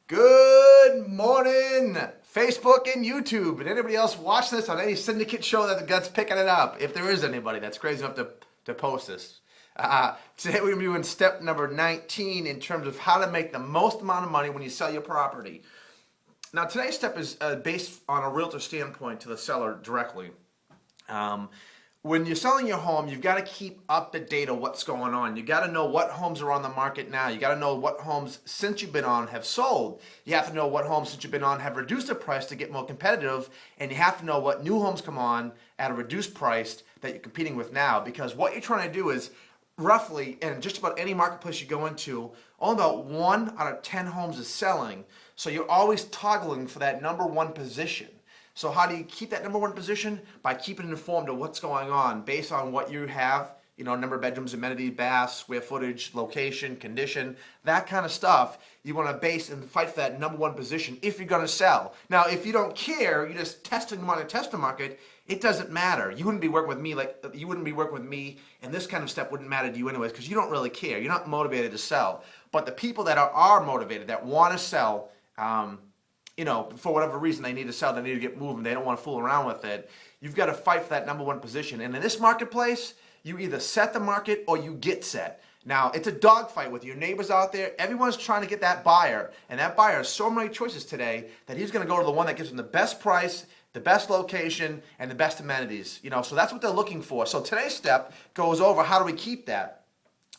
Good morning, Facebook and YouTube, and anybody else watching this on any syndicate show that's picking it up. If there is anybody that's crazy enough to post this. Today we're going to be doing step number 19 in terms of how to make the most amount of money when you sell your property. Now today's step is based on a realtor standpoint to the seller directly. When you're selling your home, you've got to keep up to date on what's going on. You got to know what homes are on the market now. You got to know what homes since you've been on have sold. You have to know what homes since you've been on have reduced the price to get more competitive, and you have to know what new homes come on at a reduced price that you're competing with now. Because what you're trying to do is roughly, in just about any marketplace you go into, only about 1 out of 10 homes is selling. So you're always toggling for that number one position. So how do you keep that number one position? By keeping informed of what's going on based on what you have, number of bedrooms, amenities, baths, square footage, location, condition, that kind of stuff. You want to base and fight for that number one position if you're going to sell. Now, if you don't care, you're just testing them on a tester market, it doesn't matter. You wouldn't be working with me and this kind of step wouldn't matter to you anyways because you don't really care. You're not motivated to sell. But the people that are motivated, that want to sell, for whatever reason they need to sell, they need to get moving, they don't want to fool around with it, you've got to fight for that number one position. And in this marketplace, you either set the market or you get set. Now, it's a dogfight with your neighbors out there. Everyone's trying to get that buyer, and that buyer has so many choices today that he's going to go to the one that gives him the best price, the best location, and the best amenities. So that's what they're looking for. So today's step goes over how do we keep that.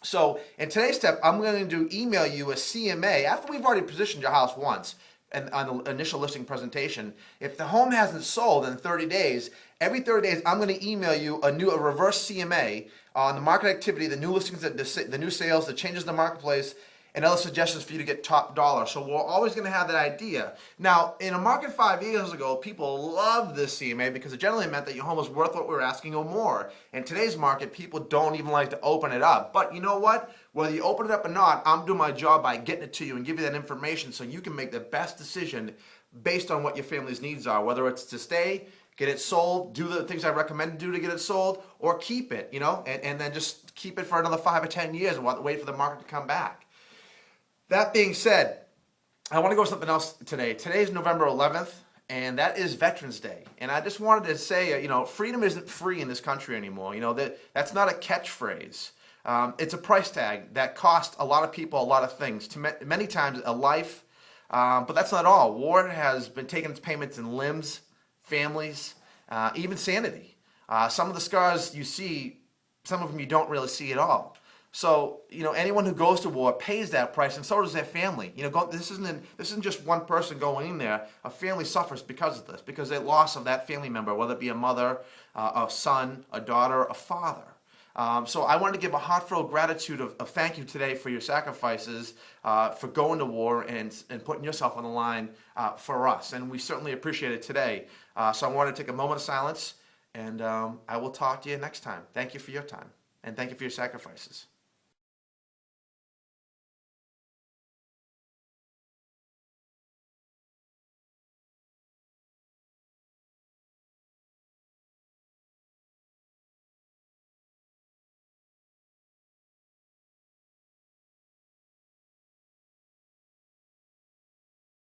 So in today's step, I'm going to email you a CMA after we've already positioned your house once. And on the initial listing presentation, if the home hasn't sold in 30 days, every 30 days I'm going to email you a reverse CMA on the market activity, the new listings, the new sales, the changes in the marketplace, and other suggestions for you to get top dollar. So we're always going to have that idea. Now, in a market 5 years ago, people loved this CMA because it generally meant that your home was worth what we were asking or more. In today's market, people don't even like to open it up. But you know what? Whether you open it up or not, I'm doing my job by getting it to you and give you that information so you can make the best decision based on what your family's needs are, whether it's to stay, get it sold, do the things I recommend to do to get it sold, or keep it, and then just keep it for another 5 or 10 years and wait for the market to come back. That being said, I want to go with something else today. Today is November 11th, and that is Veterans Day. And I just wanted to say, freedom isn't free in this country anymore. That's not a catchphrase. It's a price tag that costs a lot of people a lot of things, many times a life, but that's not all. War has been taking its payments in limbs, families, even sanity. Some of the scars you see, some of them you don't really see at all. So, anyone who goes to war pays that price, and so does their family. This isn't just one person going in there. A family suffers because of this, because of the loss of that family member, whether it be a mother, a son, a daughter, a father. So I wanted to give a heartfelt gratitude of thank you today for your sacrifices, for going to war and putting yourself on the line for us. And we certainly appreciate it today. So I want to take a moment of silence, and I will talk to you next time. Thank you for your time, and thank you for your sacrifices.